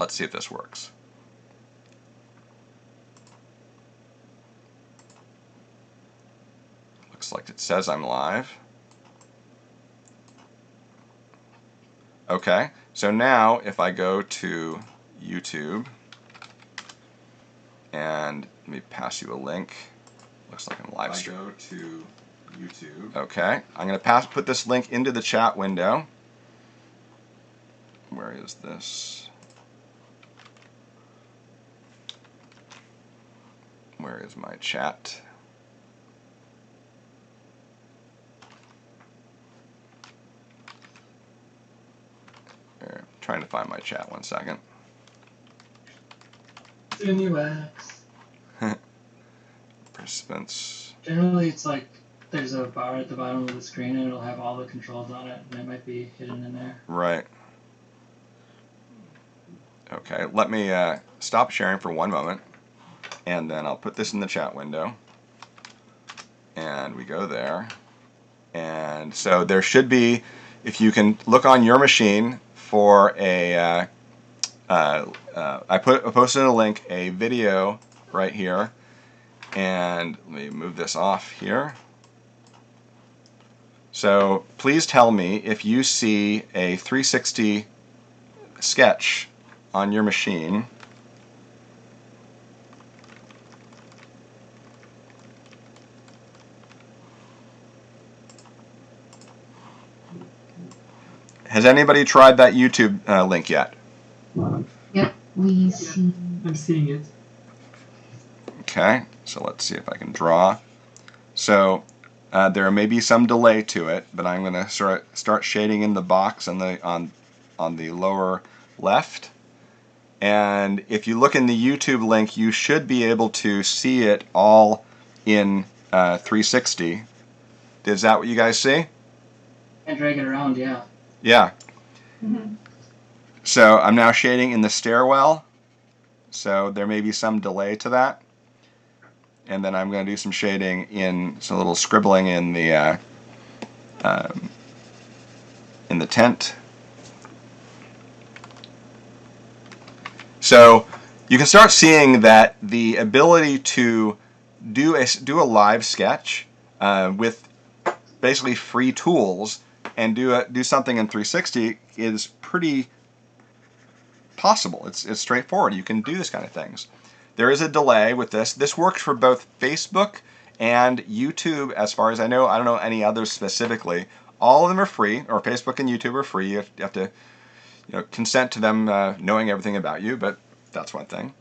let's see if this works. Looks like it says I'm live. Okay, so now if I go to YouTube, and let me pass you a link. Looks like I'm live streaming. Go to YouTube. Okay, I'm going to put this link into the chat window. Where is this? Where is my chat? I'm trying to find my chat. 1 second. UX. Participants. Generally, it's like there's a bar at the bottom of the screen and it'll have all the controls on it, and it might be hidden in there. Right. Okay, let me stop sharing for 1 moment, and then I'll put this in the chat window. And we go there. And so there should be, if you can look on your machine for a, I posted a link, a video right here. And let me move this off here. So please tell me if you see a 360 sketch on your machine. Has anybody tried that YouTube link yet? Yep, we see. I'm seeing it. Okay, so let's see if I can draw. So there may be some delay to it, but I'm going to start shading in the box on the lower left. And if you look in the YouTube link, you should be able to see it all in 360. Is that what you guys see? And drag it around, yeah. Yeah. So I'm now shading in the stairwell. So there may be some delay to that. And then I'm going to do some shading in, some little scribbling in the tent. So you can start seeing that the ability to do a live sketch with basically free tools and do something in 360 is pretty possible. It's straightforward. You can do this kind of things. There is a delay with this. This works for both Facebook and YouTube, as far as I know. I don't know any others specifically. All of them are free, or Facebook and YouTube are free. You have to consent to them knowing everything about you, but that's one thing.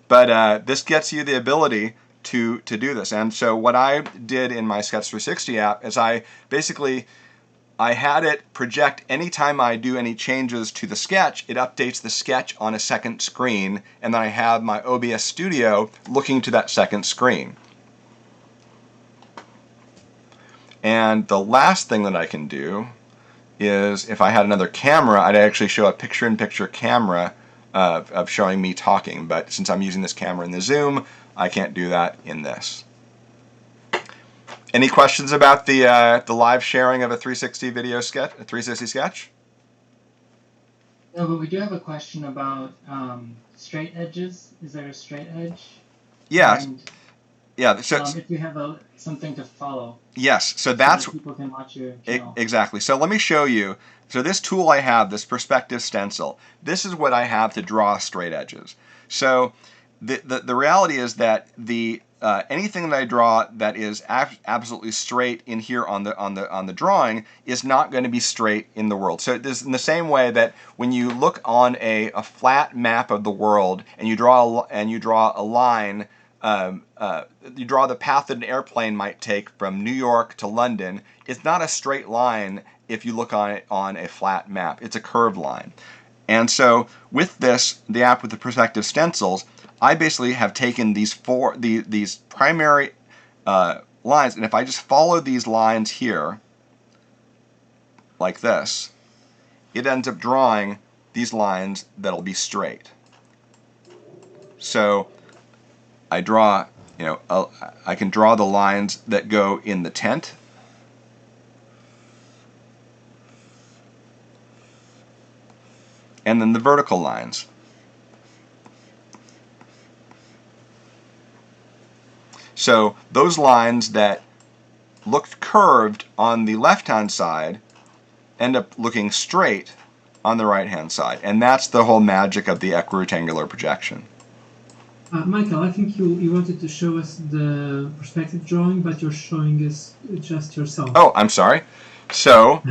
But this gets you the ability to do this. And so what I did in my Sketch 360 app is I had it project anytime I do any changes to the sketch, it updates the sketch on a second screen, and then I have my OBS Studio looking to that second screen. And the last thing that I can do is, if I had another camera, I'd actually show a picture-in-picture camera of showing me talking. But since I'm using this camera in the Zoom, I can't do that in this. Any questions about the live sharing of a 360 video sketch, a 360 sketch? No, but we do have a question about straight edges. Is there a straight edge? Yeah. And, yeah. So if you have something to follow. Yes. So that's so that people can watch your channel. Exactly. So let me show you. So this tool I have, this perspective stencil. This is what I have to draw straight edges. So the reality is that anything that I draw that is absolutely straight in here on the drawing is not going to be straight in the world. So this, in the same way that when you look on a flat map of the world and you draw a line, you draw the path that an airplane might take from New York to London. It's not a straight line if you look on it on a flat map. It's a curved line. And so with this, the app with the perspective stencils, I basically have taken these primary lines, and if I just follow these lines here, like this, it ends up drawing these lines that'll be straight. So I draw, I can draw the lines that go in the tent. And then the vertical lines. So those lines that looked curved on the left-hand side end up looking straight on the right-hand side. And that's the whole magic of the equirectangular projection. Michael, I think you wanted to show us the perspective drawing, but you're showing us just yourself. Oh, I'm sorry. So,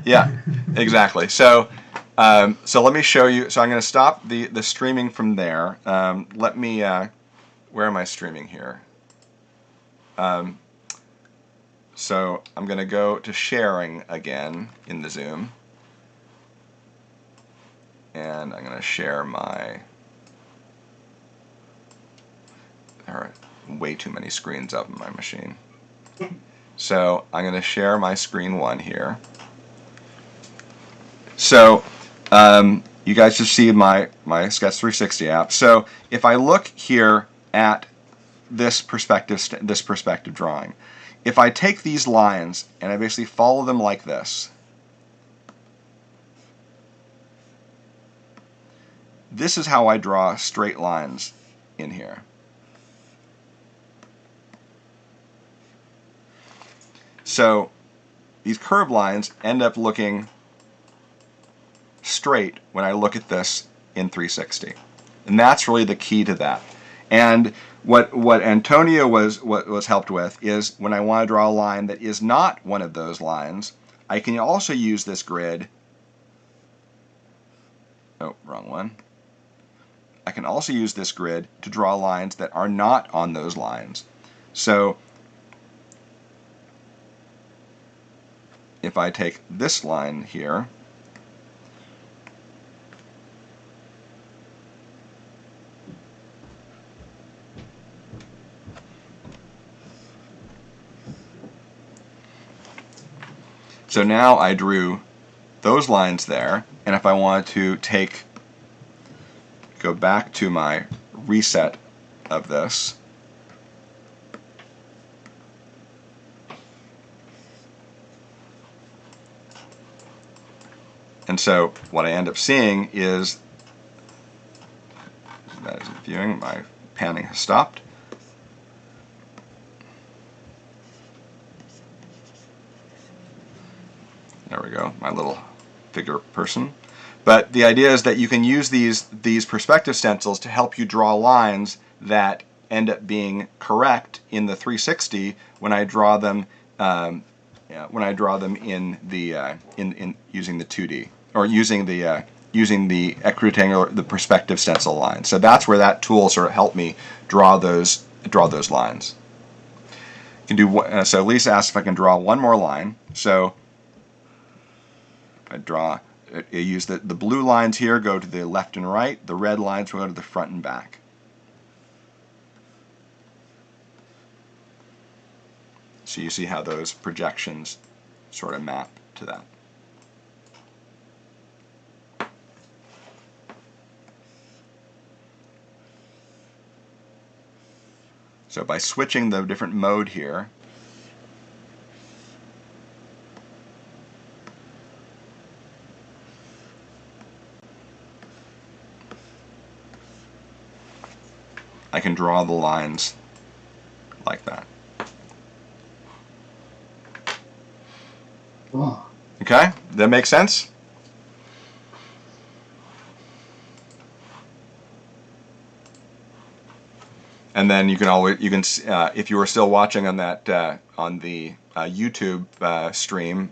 yeah, exactly. So let me show you. So I'm going to stop the streaming from there. Let me, where am I streaming here? So I'm going to go to sharing again in the Zoom. And I'm going to share my, there are way too many screens up in my machine. So I'm going to share my screen 1 here. So you guys just see my Sketch 360 app. So if I look here at this perspective drawing, if I take these lines and I basically follow them like this, this is how I draw straight lines in here. So these curved lines end up looking straight when I look at this in 360. And that's really the key to that. And what Antonio was helped with is when I want to draw a line that is not one of those lines, I can also use this grid. Oh, wrong one. I can also use this grid to draw lines that are not on those lines. So if I take this line here, so now I drew those lines there, and if I wanted to go back to my reset of this, and so what I end up seeing is, that isn't viewing, my panning has stopped. There we go, my little figure person. But the idea is that you can use these perspective stencils to help you draw lines that end up being correct in the 360 when I draw them in the in using the 2D, or using the equirectangular, the perspective stencil line. So that's where that tool sort of helped me draw those lines. You can do so. Lisa asked if I can draw one more line. So I use the blue lines here go to the left and right. The red lines will go to the front and back. So you see how those projections sort of map to that. So by switching the different mode here, I can draw the lines like that. Cool. Okay, that makes sense? And then you can always, if you were still watching on that on the YouTube stream,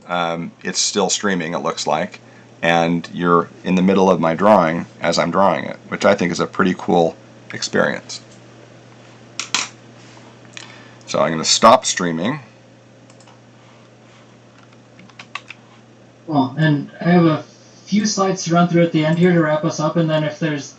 it's still streaming, it looks like, and you're in the middle of my drawing as I'm drawing it, which I think is a pretty cool experience. So I'm going to stop streaming. Well, and I have a few slides to run through at the end here to wrap us up, and then if there's